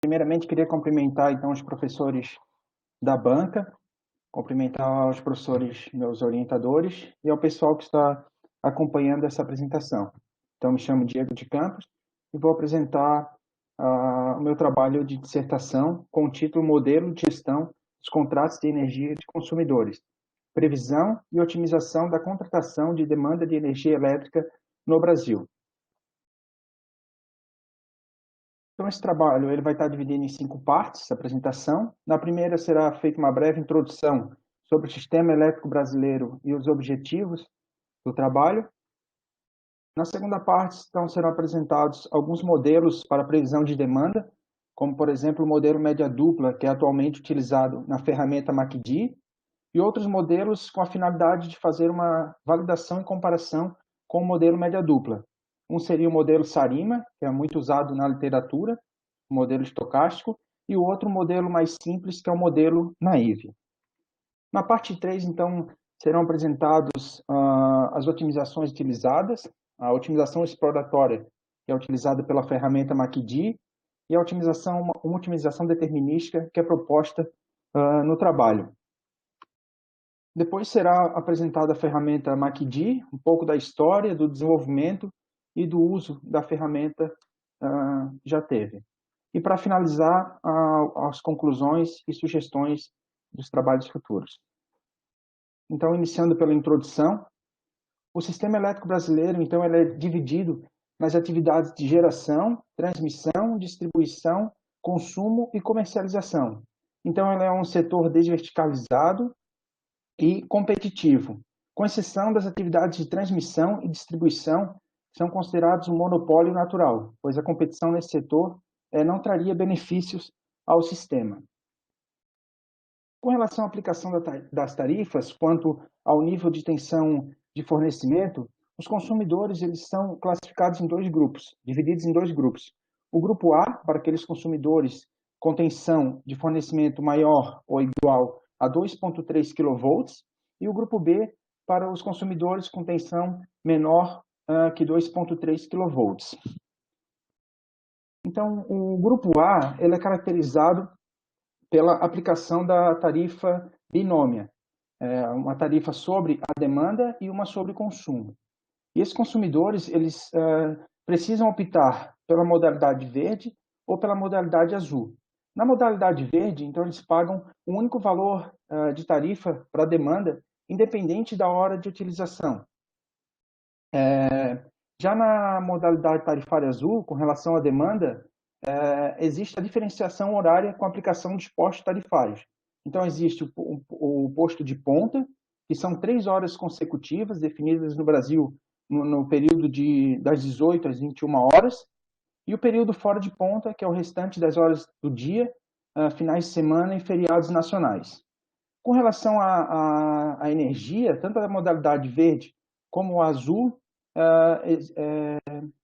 Primeiramente, queria cumprimentar, então, os professores da banca, cumprimentar os professores, meus orientadores, e ao pessoal que está acompanhando essa apresentação. Então, me chamo Diego de Campos e vou apresentar o meu trabalho de dissertação com o título Modelo de Gestão dos Contratos de Energia de Consumidores, Previsão e Otimização da Contratação de Demanda de Energia Elétrica no Brasil. Então, esse trabalho ele vai estar dividido em 5 partes, a apresentação. Na primeira será feita uma breve introdução sobre o sistema elétrico brasileiro e os objetivos do trabalho. Na segunda parte, então, serão apresentados alguns modelos para previsão de demanda, como, por exemplo, o modelo média dupla, que é atualmente utilizado na ferramenta MACD, e outros modelos com a finalidade de fazer uma validação e comparação com o modelo média dupla. Um seria o modelo SARIMA, que é muito usado na literatura, o modelo estocástico, e o outro modelo mais simples, que é o modelo NAIVE. Na parte 3, então, serão apresentados as otimizações utilizadas, a otimização exploratória, que é utilizada pela ferramenta MACD, e a uma otimização determinística, que é proposta no trabalho. Depois será apresentada a ferramenta MACD, um pouco da história, do desenvolvimento e do uso da ferramenta já teve. E para finalizar, as conclusões e sugestões dos trabalhos futuros. Então, iniciando pela introdução, o sistema elétrico brasileiro, então, ele é dividido nas atividades de geração, transmissão, distribuição, consumo e comercialização. Então, ele é um setor desverticalizado e competitivo, com exceção das atividades de transmissão e distribuição, que são considerados um monopólio natural, pois a competição nesse setor não traria benefícios ao sistema. Com relação à aplicação das tarifas, quanto ao nível de tensão de fornecimento, os consumidores eles são classificados em 2 grupos, divididos em 2 grupos. O grupo A, para aqueles consumidores com tensão de fornecimento maior ou igual a 2,3 kV, e o grupo B, para os consumidores com tensão menor que 2,3 kV. Então, o grupo A ele é caracterizado pela aplicação da tarifa binômia, uma tarifa sobre a demanda e uma sobre o consumo. E esses consumidores, eles precisam optar pela modalidade verde ou pela modalidade azul. Na modalidade verde, então, eles pagam um único valor de tarifa para a demanda, independente da hora de utilização. Já na modalidade tarifária azul, com relação à demanda, existe a diferenciação horária com a aplicação de postos tarifários. Então, existe o posto de ponta, que são 3 horas consecutivas, definidas no Brasil no período das 18 às 21 horas, e o período fora de ponta, que é o restante das horas do dia, finais de semana e feriados nacionais. Com relação à energia, tanto a modalidade verde como a azul,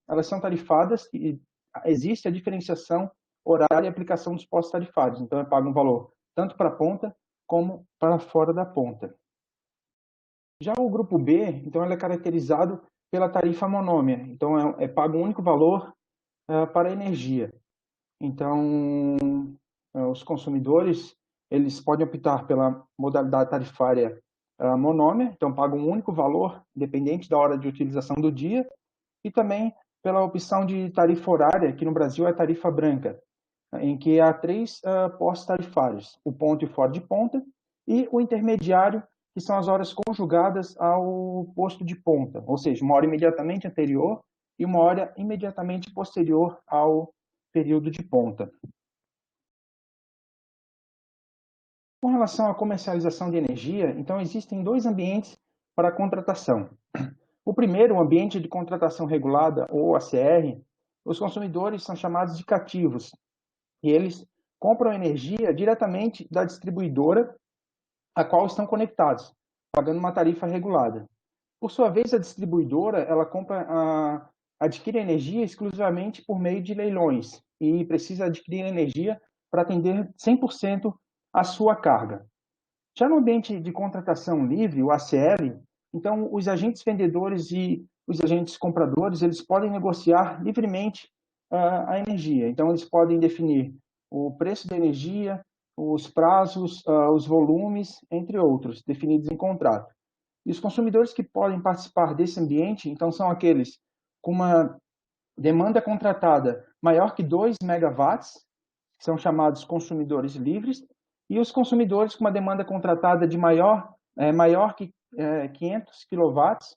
elas são tarifadas e existe a diferenciação horária e aplicação dos postos tarifários. Então, eu pago um valor tanto para a ponta como para fora da ponta. Já o grupo B, então, ele é caracterizado pela tarifa monômia. Então, é pago um único valor para a energia. Então, os consumidores, eles podem optar pela modalidade tarifária monômia, então pagam um único valor, independente da hora de utilização do dia, e também pela opção de tarifa horária, que no Brasil é a tarifa branca, em que há 3 postos tarifários, o ponto e o fora de ponta, e o intermediário, que são as horas conjugadas ao posto de ponta, ou seja, uma hora imediatamente anterior e uma hora imediatamente posterior ao período de ponta. Com relação à comercialização de energia, então existem 2 ambientes para a contratação. O primeiro, o ambiente de contratação regulada, ou ACR, os consumidores são chamados de cativos, e eles compram energia diretamente da distribuidora a qual estão conectados, pagando uma tarifa regulada. Por sua vez, a distribuidora ela adquire energia exclusivamente por meio de leilões e precisa adquirir energia para atender 100% a sua carga. Já no ambiente de contratação livre, o ACL, então os agentes vendedores e os agentes compradores eles podem negociar livremente a energia. Então eles podem definir o preço da energia, os prazos, os volumes, entre outros, definidos em contrato. E os consumidores que podem participar desse ambiente, então, são aqueles com uma demanda contratada maior que 2 megawatts, que são chamados consumidores livres, e os consumidores com uma demanda contratada de maior que 500 quilowatts,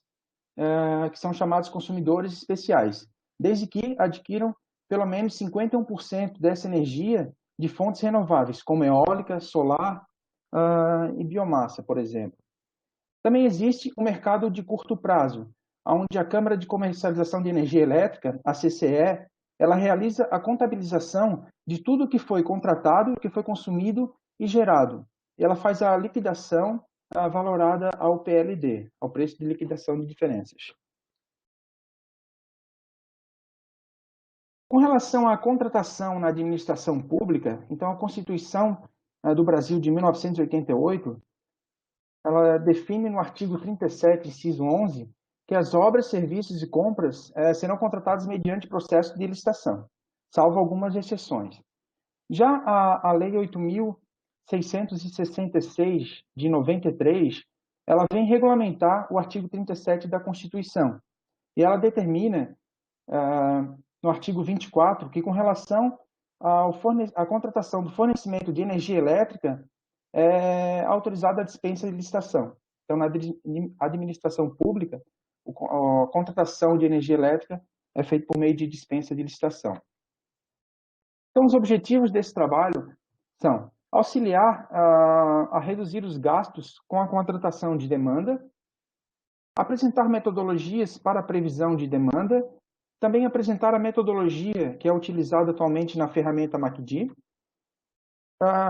que são chamados consumidores especiais, desde que adquiram pelo menos 51% dessa energia de fontes renováveis, como eólica, solar e biomassa, por exemplo. Também existe o mercado de curto prazo, onde a Câmara de Comercialização de Energia Elétrica, a CCE, ela realiza a contabilização de tudo que foi contratado, que foi consumido e gerado. E ela faz a liquidação valorada ao PLD, ao preço de liquidação de diferenças. Com relação à contratação na administração pública, então a Constituição do Brasil de 1988, ela define no artigo 37, inciso 11, que as obras, serviços e compras serão contratadas mediante processo de licitação, salvo algumas exceções. Já a Lei 8.666, de 93, ela vem regulamentar o artigo 37 da Constituição, e ela determina, no artigo 24, que com relação à contratação do fornecimento de energia elétrica, é autorizada a dispensa de licitação. Então, na administração pública, a contratação de energia elétrica é feita por meio de dispensa de licitação. Então, os objetivos desse trabalho são auxiliar a reduzir os gastos com a contratação de demanda, apresentar metodologias para a previsão de demanda, também apresentar a metodologia que é utilizada atualmente na ferramenta MACD,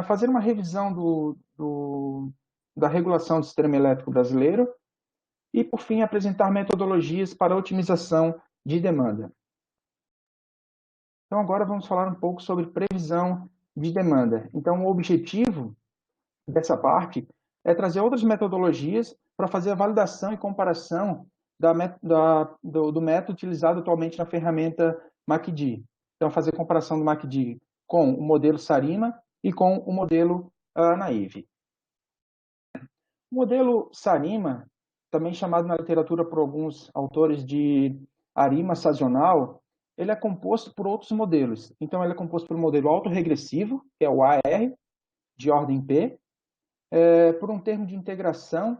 fazer uma revisão da regulação do sistema elétrico brasileiro e, por fim, apresentar metodologias para otimização de demanda. Então, agora vamos falar um pouco sobre previsão de demanda. Então, o objetivo dessa parte é trazer outras metodologias para fazer a validação e comparação do método utilizado atualmente na ferramenta MACD. Então, fazer comparação do MACD com o modelo SARIMA e com o modelo NAIVE. O modelo SARIMA, também chamado na literatura por alguns autores de ARIMA sazonal, ele é composto por outros modelos. Então, ele é composto por um modelo autorregressivo, que é o AR, de ordem P, por um termo de integração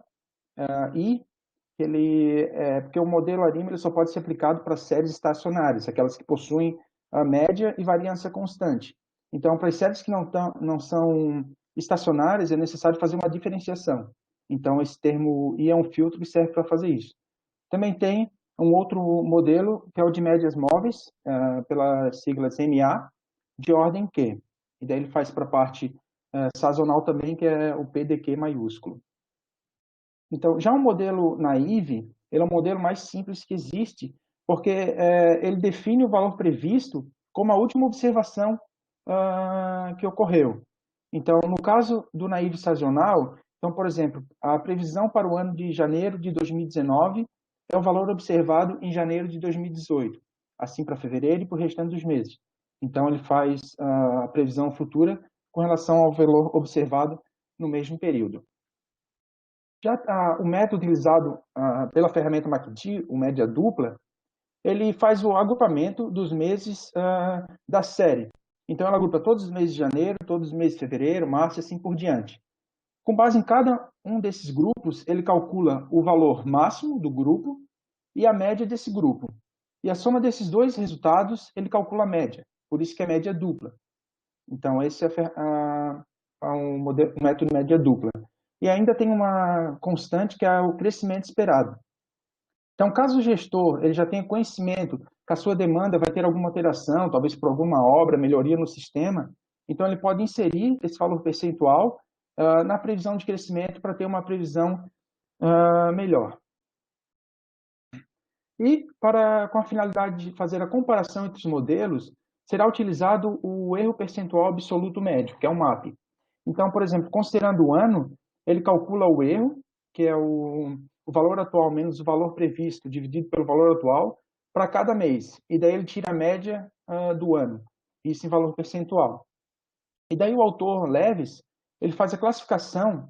I, porque o modelo ARIMA ele só pode ser aplicado para séries estacionárias, aquelas que possuem a média e variância constante. Então, para as séries que não são estacionárias, é necessário fazer uma diferenciação. Então, esse termo I é um filtro que serve para fazer isso. Também tem um outro modelo, que é o de médias móveis, pelas siglas MA, de ordem Q. E daí ele faz para a parte sazonal também, que é o PDQ maiúsculo. Então, já o modelo NAIVE, ele é um modelo mais simples que existe, porque ele define o valor previsto como a última observação que ocorreu. Então, no caso do NAIVE sazonal, então, por exemplo, a previsão para o ano de janeiro de 2019 é o valor observado em janeiro de 2018, assim para fevereiro e para o restante dos meses. Então, ele faz a previsão futura com relação ao valor observado no mesmo período. Já o método utilizado pela ferramenta MACD, o média dupla, ele faz o agrupamento dos meses da série. Então, ela agrupa todos os meses de janeiro, todos os meses de fevereiro, março e assim por diante. Com base em cada um desses grupos, ele calcula o valor máximo do grupo e a média desse grupo. E a soma desses dois resultados, ele calcula a média. Por isso que é média dupla. Então, esse é um método média dupla. E ainda tem uma constante que é o crescimento esperado. Então, caso o gestor ele já tenha conhecimento que a sua demanda vai ter alguma alteração, talvez por alguma obra, melhoria no sistema, então ele pode inserir esse valor percentual na previsão de crescimento para ter uma previsão melhor. E, com a finalidade de fazer a comparação entre os modelos, será utilizado o erro percentual absoluto médio, que é o MAP. Então, por exemplo, considerando o ano, ele calcula o erro, que é o valor atual menos o valor previsto dividido pelo valor atual, para cada mês. E daí ele tira a média do ano, isso em valor percentual. E daí o autor Leves, ele faz a classificação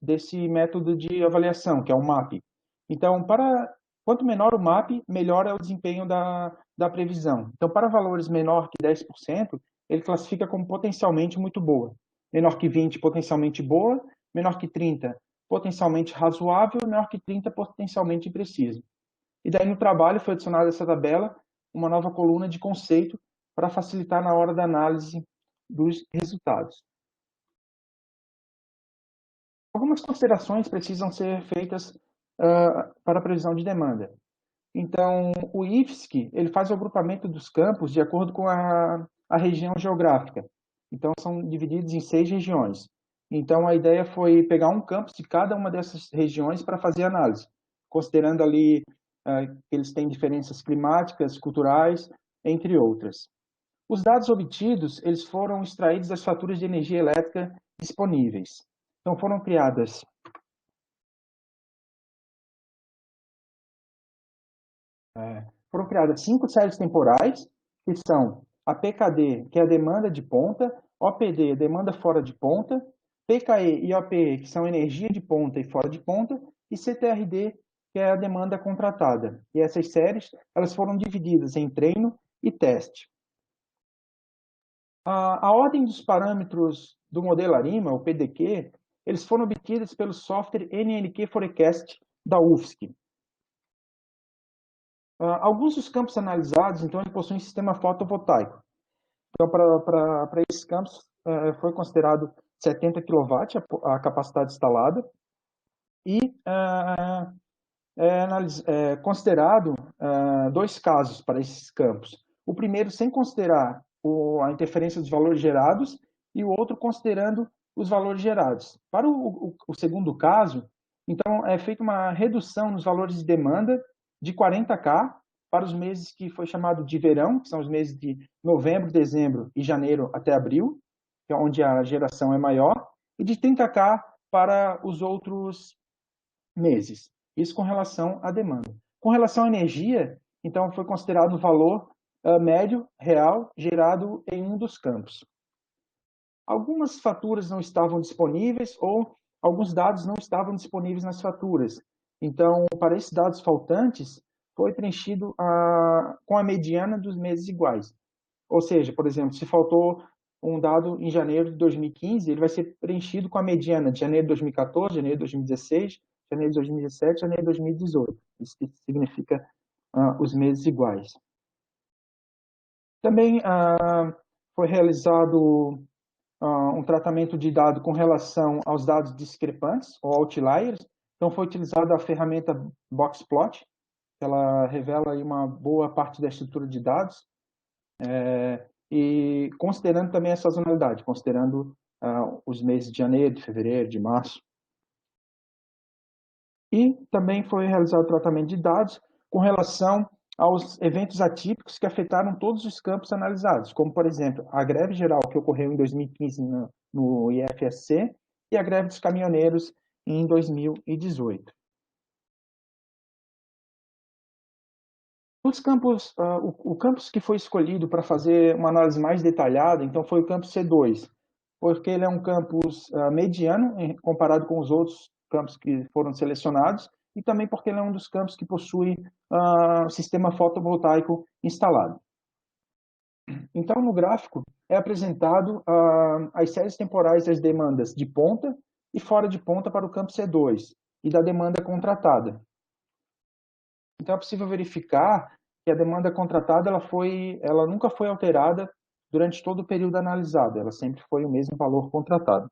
desse método de avaliação, que é o MAP. Então, quanto menor o MAP, melhor é o desempenho da previsão. Então, para valores menor que 10%, ele classifica como potencialmente muito boa. Menor que 20, potencialmente boa. Menor que 30, potencialmente razoável. Menor que 30, potencialmente impreciso. E daí, no trabalho, foi adicionada essa tabela uma nova coluna de conceito para facilitar na hora da análise dos resultados. Algumas considerações precisam ser feitas para a previsão de demanda. Então, o IFSC ele faz o agrupamento dos campos de acordo com a região geográfica. Então, são divididos em 6 regiões. Então, a ideia foi pegar um campus de cada uma dessas regiões para fazer análise, considerando ali que eles têm diferenças climáticas, culturais, entre outras. Os dados obtidos eles foram extraídos das faturas de energia elétrica disponíveis. Então, foram criadas 5 séries temporais, que são a PKD, que é a demanda de ponta, OPD, demanda fora de ponta, PKE e OPE, que são energia de ponta e fora de ponta, e CTRD, que é a demanda contratada. E essas séries elas foram divididas em treino e teste. A ordem dos parâmetros do modelo ARIMA, o PDQ, eles foram obtidos pelo software NNQ Forecast da UFSC. Alguns dos campos analisados, então, possuem sistema fotovoltaico. Então, para esses campos, foi considerado 70 kW a capacidade instalada e considerado 2 casos para esses campos. O primeiro sem considerar a interferência dos valores gerados e o outro considerando os valores gerados. Para o segundo caso, então, é feita uma redução nos valores de demanda de 40K para os meses que foi chamado de verão, que são os meses de novembro, dezembro e janeiro até abril, que é onde a geração é maior, e de 30K para os outros meses. Isso com relação à demanda. Com relação à energia, então, foi considerado o valor médio real gerado em um dos campos. Algumas faturas não estavam disponíveis ou alguns dados não estavam disponíveis nas faturas. Então, para esses dados faltantes, foi preenchido com a mediana dos meses iguais. Ou seja, por exemplo, se faltou um dado em janeiro de 2015, ele vai ser preenchido com a mediana de janeiro de 2014, janeiro de 2016, janeiro de 2017, janeiro de 2018. Isso significa os meses iguais. Também foi realizado um tratamento de dado com relação aos dados discrepantes, ou outliers. Então, foi utilizada a ferramenta Boxplot, que ela revela aí uma boa parte da estrutura de dados, e considerando também a sazonalidade, considerando os meses de janeiro, de fevereiro, de março. E também foi realizado o tratamento de dados com relação aos eventos atípicos que afetaram todos os campos analisados, como, por exemplo, a greve geral que ocorreu em 2015 no IFSC e a greve dos caminhoneiros em 2018. Os campos, o campus que foi escolhido para fazer uma análise mais detalhada, então, foi o campus C2, porque ele é um campus mediano comparado com os outros campos que foram selecionados, e também porque ele é um dos campos que possui sistema fotovoltaico instalado. Então, no gráfico, é apresentado as séries temporais das demandas de ponta e fora de ponta para o campo C2 e da demanda contratada. Então, é possível verificar que a demanda contratada ela nunca foi alterada durante todo o período analisado, ela sempre foi o mesmo valor contratado.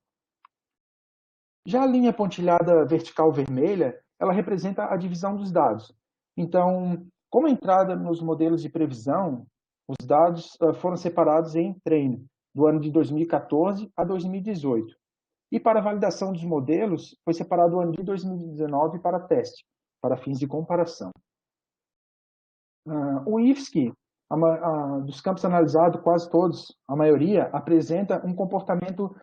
Já a linha pontilhada vertical vermelha, ela representa a divisão dos dados. Então, como a entrada nos modelos de previsão, os dados foram separados em treino, do ano de 2014 a 2018. E para a validação dos modelos, foi separado o ano de 2019 para teste, para fins de comparação. O IFSC, dos campos analisados, quase todos, a maioria, apresenta um comportamento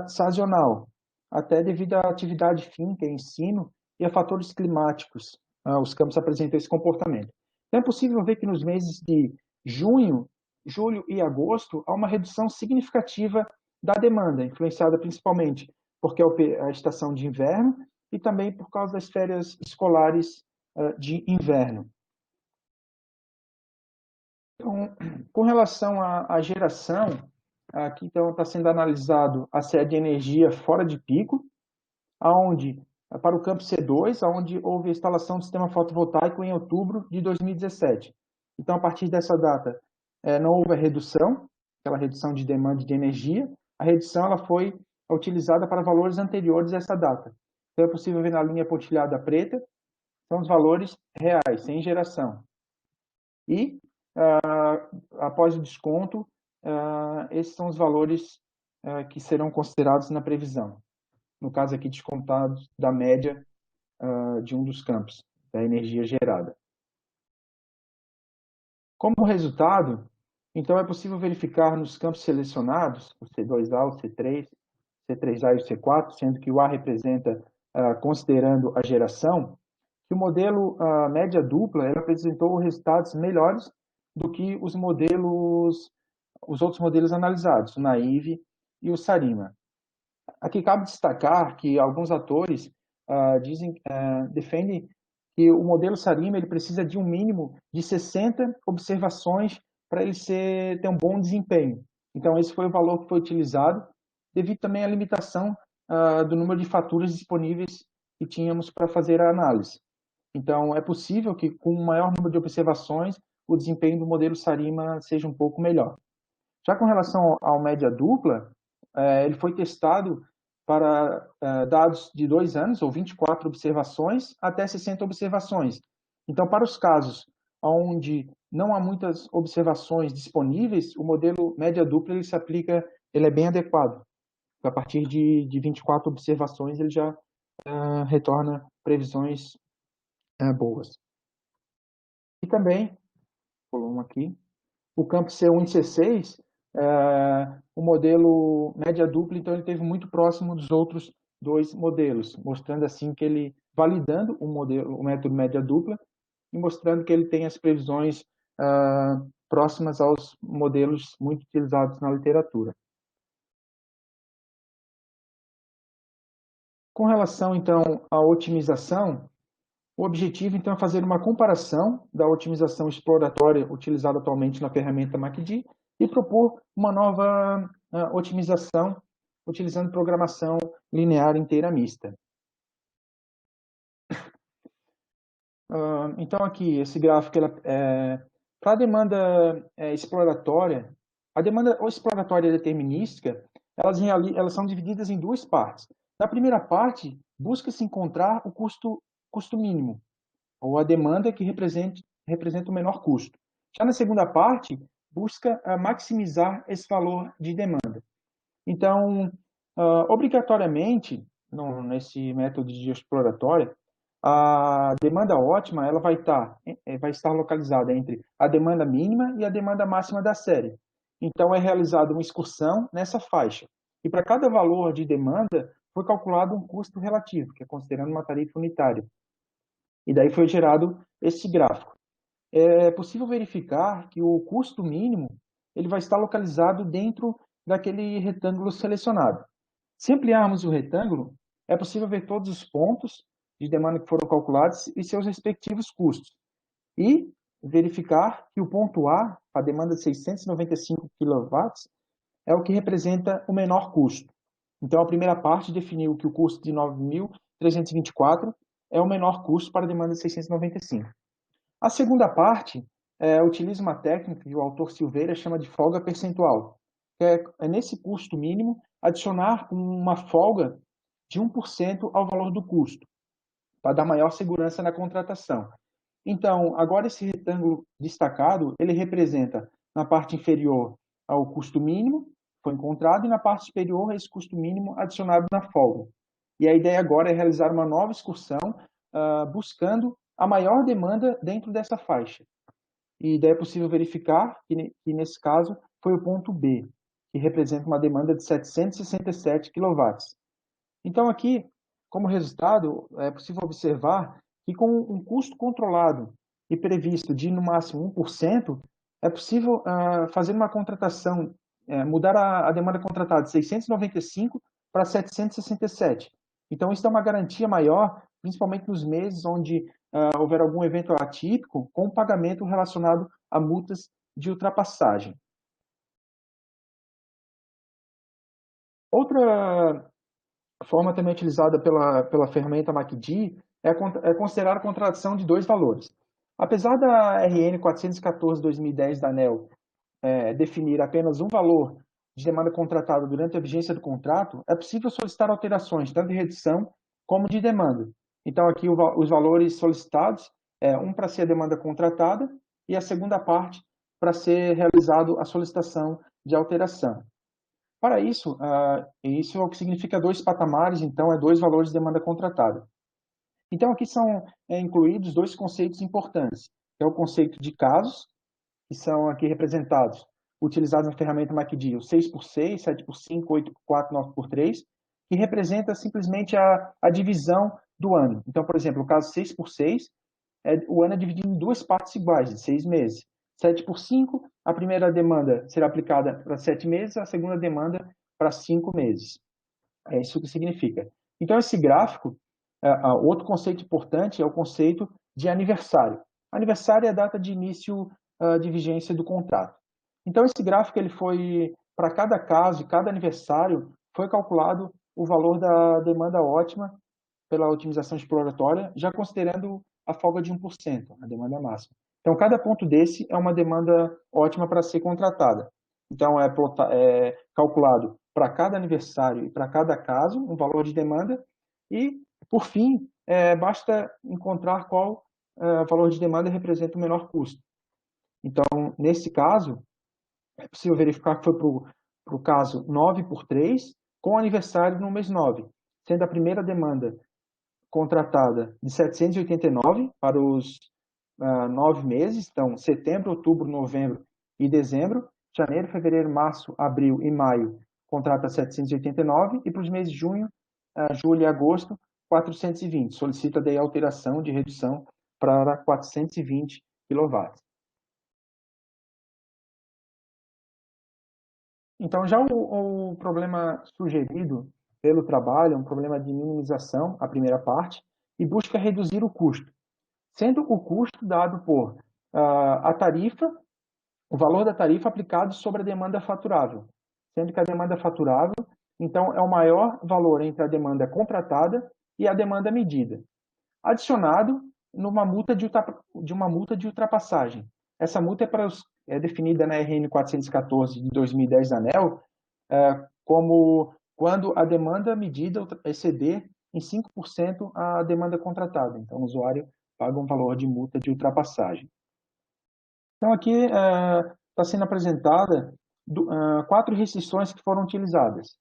sazonal, até devido à atividade física, ensino e a fatores climáticos. Os campos apresentam esse comportamento. Então, é possível ver que nos meses de junho julho e agosto, há uma redução significativa da demanda, influenciada principalmente porque é a estação de inverno e também por causa das férias escolares de inverno. Então, com relação à geração, aqui então está sendo analisado a sede de energia fora de pico, aonde para o campo C2, onde houve a instalação do sistema fotovoltaico em outubro de 2017. Então, a partir dessa data, não houve a redução, aquela redução de demanda de energia. A redução ela foi utilizada para valores anteriores a essa data. Então, é possível ver na linha pontilhada preta, são os valores reais, sem geração. E, após o desconto, esses são os valores que serão considerados na previsão. No caso aqui, descontados da média de um dos campos, da energia gerada. Como resultado, então é possível verificar nos campos selecionados, o C2A, o C3, C3A e o C4, sendo que o A representa, considerando a geração, que o modelo média dupla apresentou resultados melhores do que os outros modelos analisados, o NAIVE e o SARIMA. Aqui cabe destacar que alguns atores defendem que o modelo SARIMA ele precisa de um mínimo de 60 observações para ele ter um bom desempenho. Então, esse foi o valor que foi utilizado, devido também à limitação do número de faturas disponíveis que tínhamos para fazer a análise. Então, é possível que, com um maior número de observações, o desempenho do modelo SARIMA seja um pouco melhor. Já com relação ao média dupla, ele foi testado para dados de 2 anos, ou 24 observações, até 60 observações. Então, para os casos onde não há muitas observações disponíveis, o modelo média dupla ele é bem adequado. A partir de 24 observações, ele já retorna previsões boas. E também, coluna aqui, o campo C1 e C6, o modelo média dupla, então ele esteve muito próximo dos outros dois modelos, mostrando assim que ele, validando o método média dupla e mostrando que ele tem as previsões próximas aos modelos muito utilizados na literatura. Com relação, então, à otimização, o objetivo, então, é fazer uma comparação da otimização exploratória utilizada atualmente na ferramenta MACD e propor uma nova otimização utilizando programação linear inteira mista. Então, aqui, esse gráfico, para a demanda exploratória, a demanda exploratória determinística, elas são divididas em duas partes. Na primeira parte, busca-se encontrar o custo mínimo, ou a demanda que representa o menor custo. Já na segunda parte, busca maximizar esse valor de demanda. Então, obrigatoriamente, nesse método de exploratória, a demanda ótima ela vai estar localizada entre a demanda mínima e a demanda máxima da série. Então, é realizada uma excursão nessa faixa. E para cada valor de demanda, foi calculado um custo relativo, que é considerando uma tarifa unitária. E daí foi gerado esse gráfico. É possível verificar que o custo mínimo ele vai estar localizado dentro daquele retângulo selecionado. Se ampliarmos o retângulo, é possível ver todos os pontos de demanda que foram calculados e seus respectivos custos. E verificar que o ponto A, a demanda de 695 kW, é o que representa o menor custo. Então, a primeira parte definiu que o custo de 9.324 é o menor custo para a demanda de 695. A segunda parte utiliza uma técnica que o autor Silveira chama de folga percentual. É nesse custo mínimo adicionar uma folga de 1% ao valor do custo, para dar maior segurança na contratação. Então, agora esse retângulo destacado, ele representa na parte inferior o custo mínimo, foi encontrado, e na parte superior esse custo mínimo adicionado na folga. E a ideia agora é realizar uma nova excursão, buscando a maior demanda dentro dessa faixa. E daí é possível verificar que nesse caso foi o ponto B, que representa uma demanda de 767 kW. Então aqui, como resultado, é possível observar que com um custo controlado e previsto de no máximo 1%, é possível fazer uma contratação, mudar a demanda contratada de 695 para 767. Então, isso dá uma garantia maior, principalmente nos meses onde houver algum evento atípico com pagamento relacionado a multas de ultrapassagem. Outra forma também utilizada pela ferramenta MACD é considerar a contratação de dois valores. Apesar da RN 414/2010 da ANEEL definir apenas um valor de demanda contratada durante a vigência do contrato, é possível solicitar alterações, tanto de redução como de demanda. Então, aqui os valores solicitados um para ser a demanda contratada e a segunda parte para ser realizado a solicitação de alteração. Para isso, isso é o que significa dois patamares, então é dois valores de demanda contratada. Então, aqui são incluídos dois conceitos importantes, que é o conceito de casos, que são aqui representados, utilizados na ferramenta MACD, o 6x6, 7x5, 8x4, 9x3, que representa simplesmente a divisão do ano. Então, por exemplo, o caso 6x6, o ano é dividido em duas partes iguais, de 6 meses. 7x5, a primeira demanda será aplicada para 7 meses, a segunda demanda para 5 meses. É isso que significa. Então, esse gráfico, outro conceito importante é o conceito de aniversário. Aniversário é a data de início de vigência do contrato. Então, esse gráfico ele foi, para cada caso e cada aniversário, foi calculado o valor da demanda ótima pela otimização exploratória, já considerando a folga de 1%, a demanda máxima. Então, cada ponto desse é uma demanda ótima para ser contratada. Então, é calculado para cada aniversário e para cada caso um valor de demanda e, por fim, basta encontrar qual valor de demanda representa o menor custo. Então, nesse caso, é possível verificar que foi para o caso 9x3, com aniversário no mês 9, sendo a primeira demanda contratada de 789 para os 9 meses, então setembro, outubro, novembro e dezembro, janeiro, fevereiro, março, abril e maio, contrata 789 e para os meses de junho, julho e agosto, 420. Solicita daí alteração de redução para 420 kW. Então, já o problema sugerido pelo trabalho é um problema de minimização, a primeira parte, e busca reduzir o custo, sendo o custo dado por a tarifa, o valor da tarifa aplicado sobre a demanda faturável, sendo que a demanda faturável, então, é o maior valor entre a demanda contratada e a demanda medida, adicionado numa multa de uma multa de ultrapassagem. Essa multa é definida na RN 414 de 2010 da ANEEL como quando a demanda medida exceder em 5% a demanda contratada. Então, o usuário paga um valor de multa de ultrapassagem. Então, aqui está sendo apresentada 4 restrições que foram utilizadas.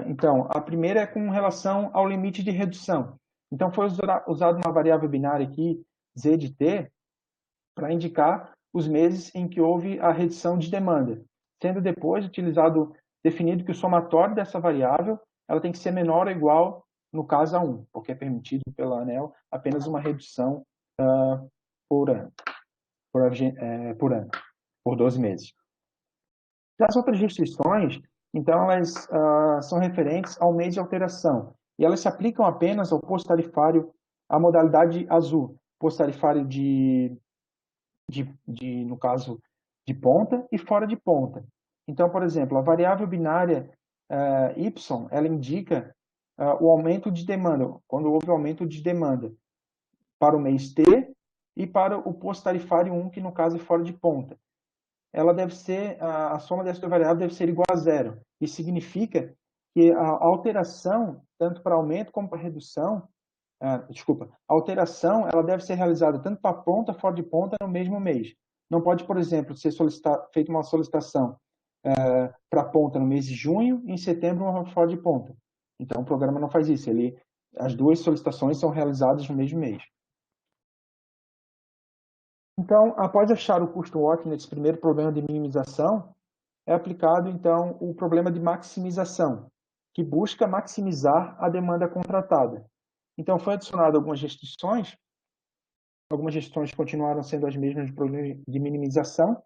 Então, a primeira é com relação ao limite de redução. Então, foi usada uma variável binária aqui, Z de T, para indicar os meses em que houve a redução de demanda, sendo depois definido que o somatório dessa variável ela tem que ser menor ou igual, no caso, a 1, porque é permitido pela ANEEL apenas uma redução por ano, por 12 meses. As outras restrições, então, elas são referentes ao mês de alteração, e elas se aplicam apenas ao posto tarifário, à modalidade azul, posto tarifário no caso, de ponta e fora de ponta. Então, por exemplo, a variável binária y, ela indica o aumento de demanda, quando houve aumento de demanda para o mês T e para o posto tarifário 1, que no caso é fora de ponta. Ela deve ser, a soma dessas duas variáveis deve ser igual a zero. Isso significa que a alteração, tanto para aumento como para redução, a alteração ela deve ser realizada tanto para ponta fora de ponta no mesmo mês. Não pode, por exemplo, ser feita uma solicitação para ponta no mês de junho e em setembro uma fora de ponta. Então, o programa não faz isso. As duas solicitações são realizadas no mesmo mês. Então, após achar o custo ótimo nesse primeiro problema de minimização, é aplicado, então, o problema de maximização, que busca maximizar a demanda contratada. Então, foi adicionado algumas restrições algumas gestões continuaram sendo as mesmas de problema de minimização,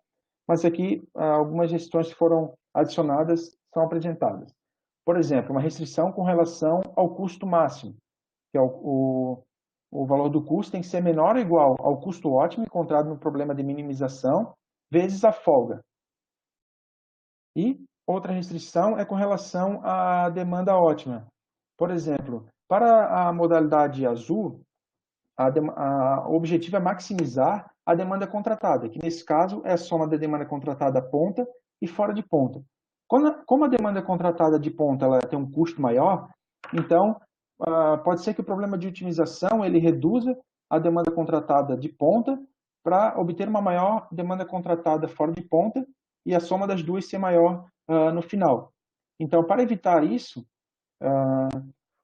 mas aqui algumas gestões que foram adicionadas são apresentadas. Por exemplo, uma restrição com relação ao custo máximo, que é o valor do custo tem que ser menor ou igual ao custo ótimo encontrado no problema de minimização, vezes a folga. E outra restrição é com relação à demanda ótima. Por exemplo, para a modalidade azul, o objetivo é maximizar a demanda contratada, que nesse caso é a soma da demanda contratada ponta e fora de ponta. Como a demanda contratada de ponta ela tem um custo maior, então pode ser que o problema de otimização ele reduza a demanda contratada de ponta para obter uma maior demanda contratada fora de ponta e a soma das duas ser maior no final. Então, para evitar isso,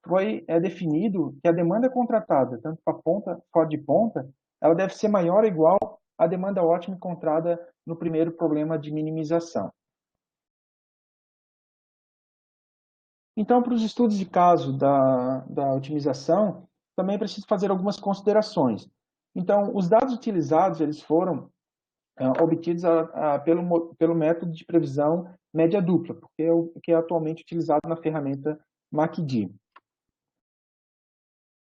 foi definido que a demanda contratada, tanto para ponta fora de ponta, ela deve ser maior ou igual à demanda ótima encontrada no primeiro problema de minimização. Então, para os estudos de caso da otimização, também é preciso fazer algumas considerações. Então, os dados utilizados eles foram obtidos pelo método de previsão média dupla, porque é o que é atualmente utilizado na ferramenta MACD.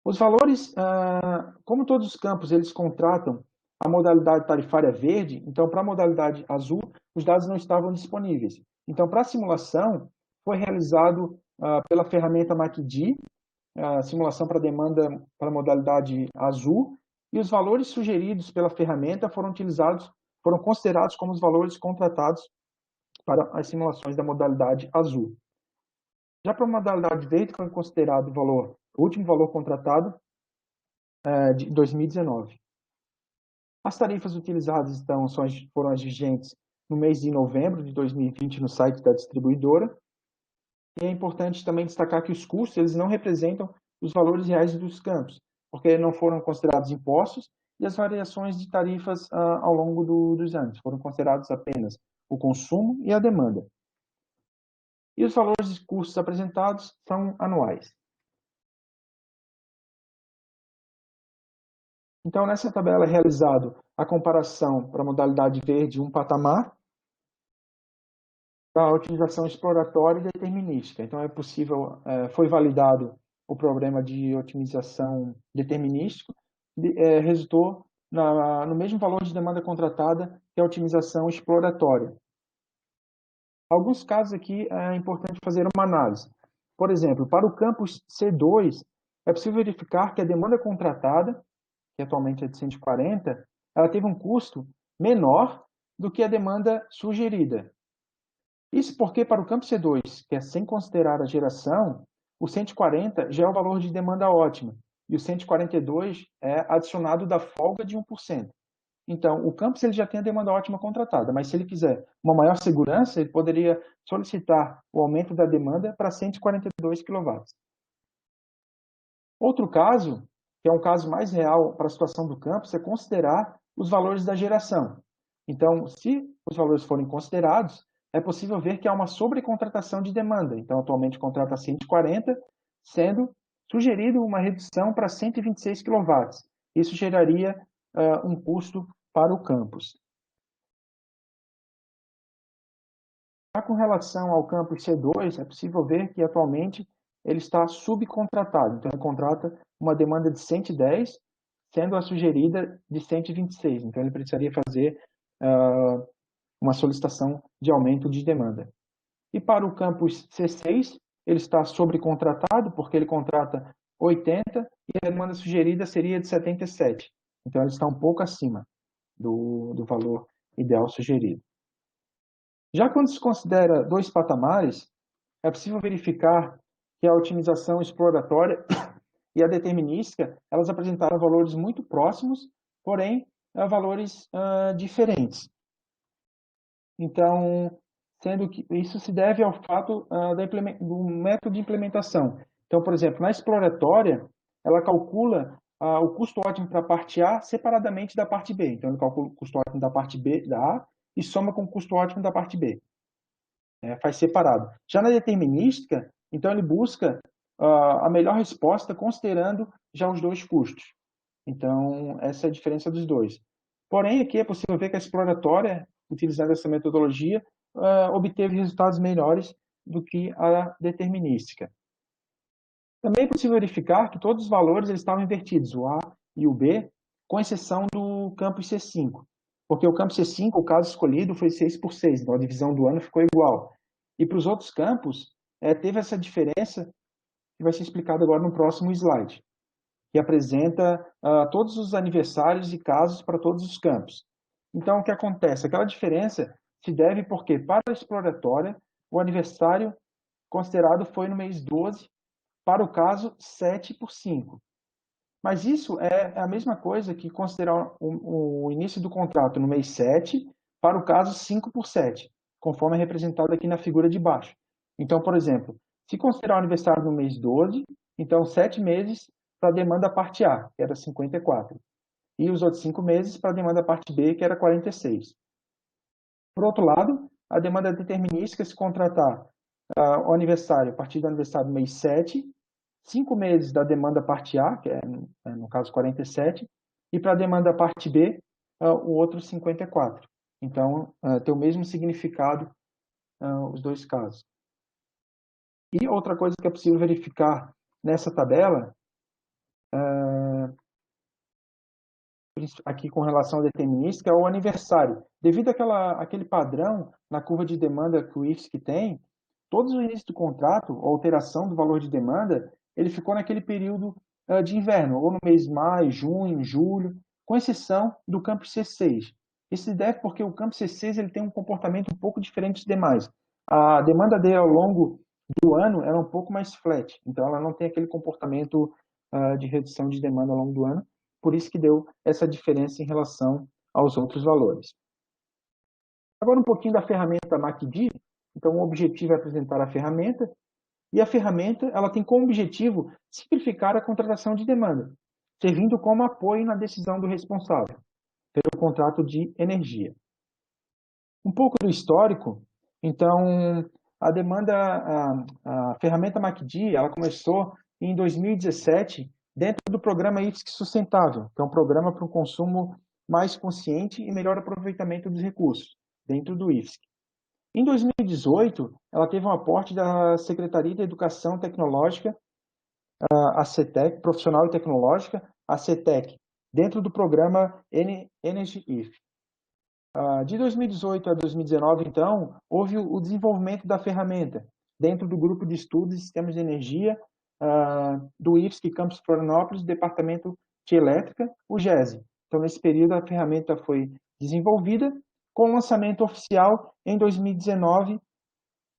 Os valores, como todos os campos, eles contratam a modalidade tarifária verde, então para a modalidade azul, os dados não estavam disponíveis. Então, para a simulação, foi realizado pela ferramenta MACD, a simulação para demanda para a modalidade azul, e os valores sugeridos pela ferramenta foram considerados como os valores contratados para as simulações da modalidade azul. Já para a modalidade verde, foi considerado o último valor contratado de 2019. As tarifas utilizadas então foram as vigentes no mês de novembro de 2020 no site da distribuidora. E é importante também destacar que os custos eles não representam os valores reais dos campos, porque não foram considerados impostos e as variações de tarifas ao longo dos anos. Foram considerados apenas o consumo e a demanda. E os valores de custos apresentados são anuais. Então, nessa tabela é realizado a comparação para a modalidade verde, um patamar, para a otimização exploratória e determinística. Então, foi validado o problema de otimização determinístico, resultou no mesmo valor de demanda contratada que a otimização exploratória. Alguns casos aqui é importante fazer uma análise. Por exemplo, para o campus C2, é possível verificar que a demanda contratada, que atualmente é de 140, ela teve um custo menor do que a demanda sugerida. Isso porque para o campo C2, que é sem considerar a geração, o 140 já é o valor de demanda ótima, e o 142 é adicionado da folga de 1%. Então, o campus ele já tem a demanda ótima contratada, mas se ele quiser uma maior segurança, ele poderia solicitar o aumento da demanda para 142 kW. Outro caso, que é um caso mais real para a situação do campus, é considerar os valores da geração. Então, se os valores forem considerados, é possível ver que há uma sobrecontratação de demanda. Então, atualmente contrata 140, sendo sugerido uma redução para 126 kW. Isso geraria um custo para o campus. Já com relação ao campus C2, é possível ver que atualmente ele está subcontratado. Então, ele contrata uma demanda de 110, sendo a sugerida de 126. Então, ele precisaria fazer uma solicitação de aumento de demanda. E para o campus C6, ele está sobrecontratado, porque ele contrata 80 e a demanda sugerida seria de 77. Então, ele está um pouco acima do valor ideal sugerido. Já quando se considera dois patamares, é possível verificar que a otimização exploratória e a determinística, elas apresentaram valores muito próximos, porém, valores diferentes. Então, sendo que isso se deve ao fato do método de implementação. Então, por exemplo, na exploratória, ela calcula o custo ótimo para a parte A separadamente da parte B. Então, ele calcula o custo ótimo da parte B, da A, e soma com o custo ótimo da parte B. Faz separado. Já na determinística, então ele busca a melhor resposta considerando já os dois custos. Então, essa é a diferença dos dois. Porém, aqui é possível ver que a exploratória, utilizando essa metodologia, obteve resultados melhores do que a determinística. Também é possível verificar que todos os valores eles estavam invertidos, o A e o B, com exceção do campo C5, porque o campo C5, o caso escolhido, foi 6 por 6, então a divisão do ano ficou igual. E para os outros campos, teve essa diferença, que vai ser explicado agora no próximo slide, que apresenta todos os aniversários e casos para todos os campos. Então, o que acontece? Aquela diferença se deve porque, para a exploratória, o aniversário considerado foi no mês 12, para o caso 7 por 5. Mas isso é a mesma coisa que considerar o início do contrato no mês 7 para o caso 5 por 7, conforme é representado aqui na figura de baixo. Então, por exemplo, se considerar o aniversário no mês 12, então 7 meses para a demanda parte A, que era 54, e os outros 5 meses para a demanda parte B, que era 46. Por outro lado, a demanda determinística, se contratar o aniversário, a partir do aniversário do mês 7, 5 meses da demanda parte A, que é, no caso, 47, e para a demanda parte B, o outro 54. Então, tem o mesmo significado os dois casos. E outra coisa que é possível verificar nessa tabela, aqui com relação à determinística, é o aniversário. Devido àquele padrão na curva de demanda que o IFSC tem, todos os inícios do contrato, a alteração do valor de demanda, ele ficou naquele período de inverno, ou no mês de maio, junho, julho, com exceção do campo C6. Isso se deve porque o campo C6 ele tem um comportamento um pouco diferente dos demais. A demanda dele ao longo do ano era um pouco mais flat, então ela não tem aquele comportamento de redução de demanda ao longo do ano, por isso que deu essa diferença em relação aos outros valores. Agora um pouquinho da ferramenta MACD. Então o objetivo é apresentar a ferramenta, e a ferramenta ela tem como objetivo simplificar a contratação de demanda, servindo como apoio na decisão do responsável pelo contrato de energia. Um pouco do histórico, então a ferramenta MACD, ela começou em 2017 dentro do programa IFSC Sustentável, que é um programa para um consumo mais consciente e melhor aproveitamento dos recursos, dentro do IFSC. Em 2018, ela teve um aporte da Secretaria de Educação Tecnológica, a CETEC, Profissional e Tecnológica, a CETEC, dentro do programa Energy IF. De 2018 a 2019, então, houve o desenvolvimento da ferramenta dentro do grupo de estudos de sistemas de energia do IFSC Campus Florianópolis, Departamento de Elétrica, o GESE. Então, nesse período, a ferramenta foi desenvolvida com o lançamento oficial em 2019,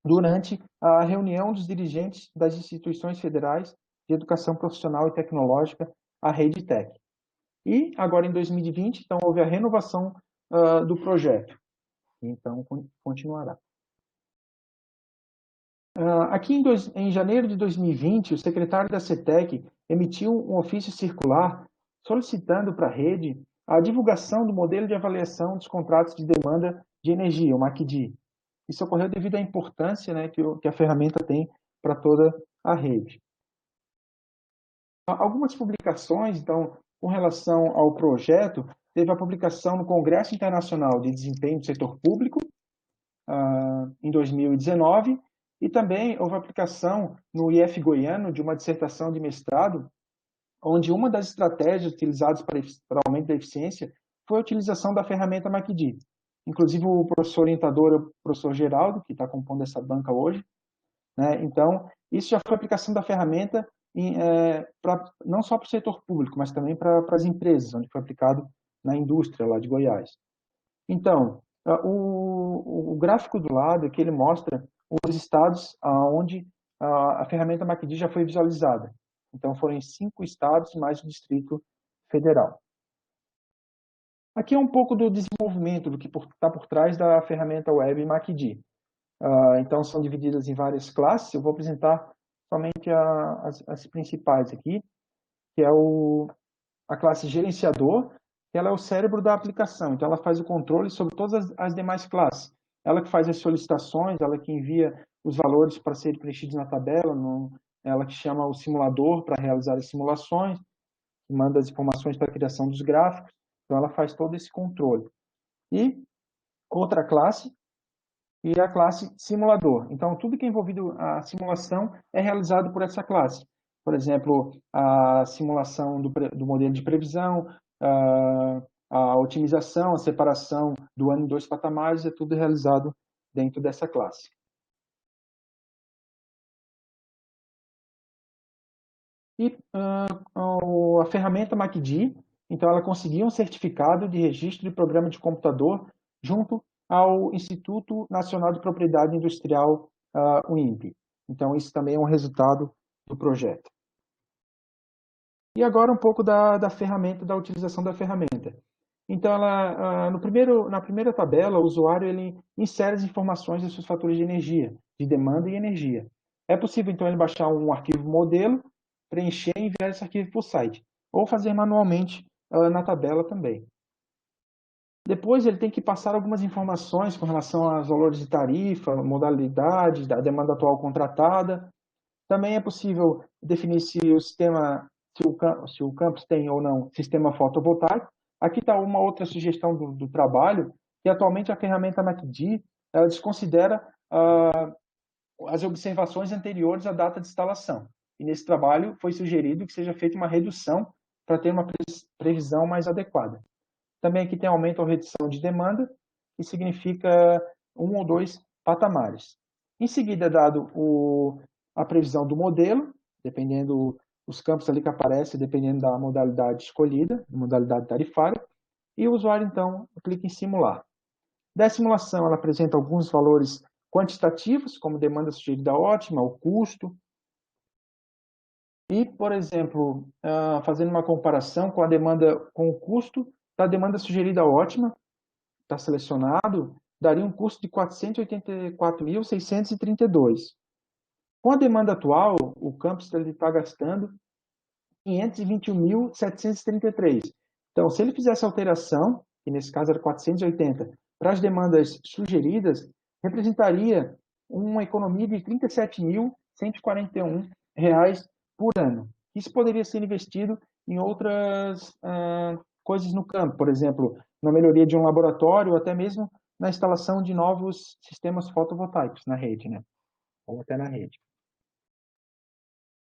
durante a reunião dos dirigentes das instituições federais de educação profissional e tecnológica, a RedeTech. E agora, em 2020, então, houve a renovação do projeto. Então, continuará. Aqui em janeiro de 2020, o secretário da CETEC emitiu um ofício circular solicitando para a rede a divulgação do modelo de avaliação dos contratos de demanda de energia, o MACD. Isso ocorreu devido à importância, né, que a ferramenta tem para toda a rede. Algumas publicações, então, com relação ao projeto, teve a publicação no Congresso Internacional de Desempenho do Setor Público, em 2019, e também houve a aplicação no IF Goiano de uma dissertação de mestrado, onde uma das estratégias utilizadas para aumento da eficiência foi a utilização da ferramenta MACD. Inclusive, o professor orientador é o professor Geraldo, que está compondo essa banca hoje. Né? Então, isso já foi a aplicação da ferramenta não só para o setor público, mas também para as empresas, onde foi aplicado na indústria lá de Goiás. Então, o gráfico do lado aqui ele mostra os estados onde a ferramenta MACD já foi visualizada. Então, foram em 5 estados mais o Distrito Federal. Aqui é um pouco do desenvolvimento, do que está por trás da ferramenta web MACD. Então, são divididas em várias classes. Eu vou apresentar somente as principais aqui, que é a classe gerenciador, que ela é o cérebro da aplicação. Então, ela faz o controle sobre todas as demais classes. Ela que faz as solicitações, ela que envia os valores para serem preenchidos na tabela, ela que chama o simulador para realizar as simulações, que manda as informações para a criação dos gráficos, então ela faz todo esse controle. E outra classe, e a classe simulador. Então, tudo que é envolvido a simulação é realizado por essa classe. Por exemplo, a simulação do modelo de previsão, a otimização, a separação do ano em 2 patamares, é tudo realizado dentro dessa classe. E a ferramenta MACD, então ela conseguiu um certificado de registro de programa de computador junto ao Instituto Nacional de Propriedade Industrial, o INPE. Então isso também é um resultado do projeto. E agora um pouco da ferramenta, da utilização da ferramenta. Então, na primeira tabela, o usuário ele insere as informações dos seus fatores de energia, de demanda e energia. É possível, então, ele baixar um arquivo modelo, preencher e enviar esse arquivo para o site, ou fazer manualmente na tabela também. Depois, ele tem que passar algumas informações com relação aos valores de tarifa, modalidade, da demanda atual contratada. Também é possível definir se o campus tem ou não sistema fotovoltaico. Aqui está uma outra sugestão do trabalho, que atualmente a ferramenta MACD ela desconsidera as observações anteriores à data de instalação. E nesse trabalho foi sugerido que seja feita uma redução para ter uma previsão mais adequada. Também aqui tem aumento ou redução de demanda, que significa 1 ou 2 patamares. Em seguida é dado a previsão do modelo, dependendo os campos ali que aparecem, dependendo da modalidade escolhida, modalidade tarifária, e o usuário, então, clica em simular. Da simulação, ela apresenta alguns valores quantitativos, como demanda sugerida ótima, o custo, e, por exemplo, fazendo uma comparação com a demanda, com o custo da demanda sugerida ótima, está selecionado, daria um custo de 484.632. Com a demanda atual, o campus está gastando 521.733. Então, se ele fizesse a alteração, que nesse caso era 480, para as demandas sugeridas, representaria uma economia de R$ 37.141 por ano. Isso poderia ser investido em outras coisas no campo, por exemplo, na melhoria de um laboratório ou até mesmo na instalação de novos sistemas fotovoltaicos na rede, né? Ou até na rede.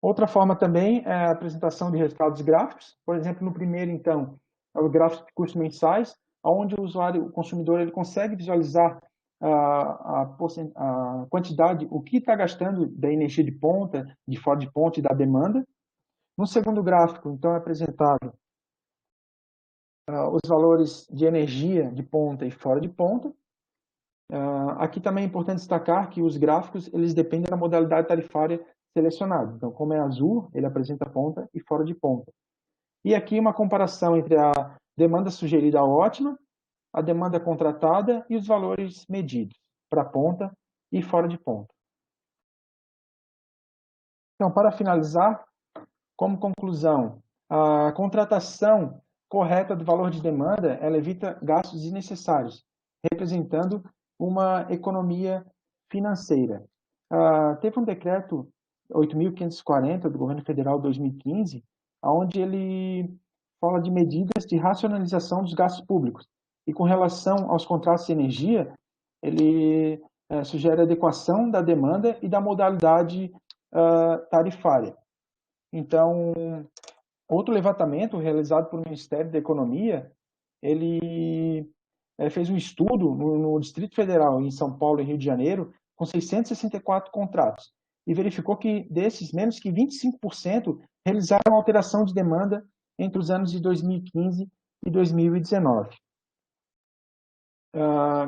Outra forma também é a apresentação de resultados gráficos. Por exemplo, no primeiro, então, é o gráfico de custos mensais, onde o usuário, o consumidor, ele consegue visualizar a quantidade, o que está gastando da energia de ponta, de fora de ponta e da demanda. No segundo gráfico, então, é apresentado os valores de energia de ponta e fora de ponta. Aqui também é importante destacar que os gráficos eles dependem da modalidade tarifária selecionada. Então, como é azul, ele apresenta ponta e fora de ponta. E aqui uma comparação entre a demanda sugerida ótima, a demanda contratada e os valores medidos para ponta e fora de ponta. Então, para finalizar, como conclusão, a contratação correta do valor de demanda ela evita gastos desnecessários, representando uma economia financeira. Teve um decreto 8.540 do governo federal 2015, onde ele fala de medidas de racionalização dos gastos públicos. E com relação aos contratos de energia, ele sugere adequação da demanda e da modalidade tarifária. Então, outro levantamento realizado pelo Ministério da Economia, ele fez um estudo no Distrito Federal, em São Paulo e Rio de Janeiro, com 664 contratos, e verificou que desses, menos que 25% realizaram alteração de demanda entre os anos de 2015 e 2019.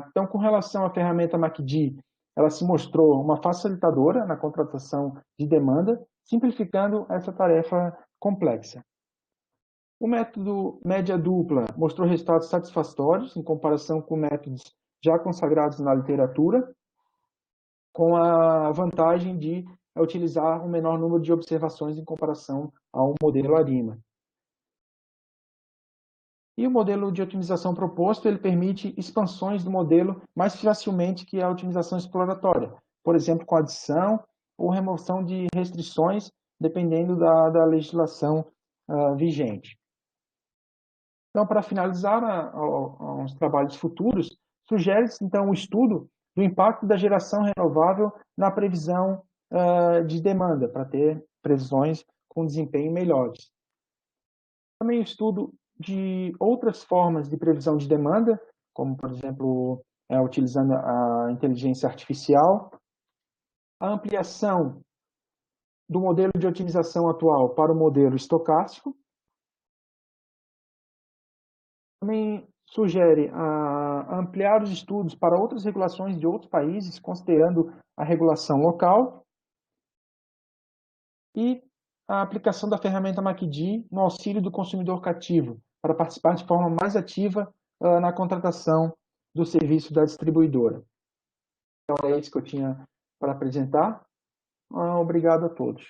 Então, com relação à ferramenta MACD, ela se mostrou uma facilitadora na contratação de demanda, simplificando essa tarefa complexa. O método média dupla mostrou resultados satisfatórios em comparação com métodos já consagrados na literatura, com a vantagem de utilizar um menor número de observações em comparação ao modelo ARIMA. E o modelo de otimização proposto, ele permite expansões do modelo mais facilmente que a otimização exploratória, por exemplo, com adição ou remoção de restrições, dependendo da legislação vigente. Então, para finalizar os trabalhos futuros, sugere-se, então, o estudo do impacto da geração renovável na previsão de demanda, para ter previsões com desempenho melhores. Também o estudo de outras formas de previsão de demanda, como, por exemplo, utilizando a inteligência artificial, a ampliação do modelo de otimização atual para o modelo estocástico. Também sugere ampliar os estudos para outras regulações de outros países, considerando a regulação local, e a aplicação da ferramenta MACD no auxílio do consumidor cativo, para participar de forma mais ativa na contratação do serviço da distribuidora. Então, é isso que eu tinha para apresentar. Obrigado a todos.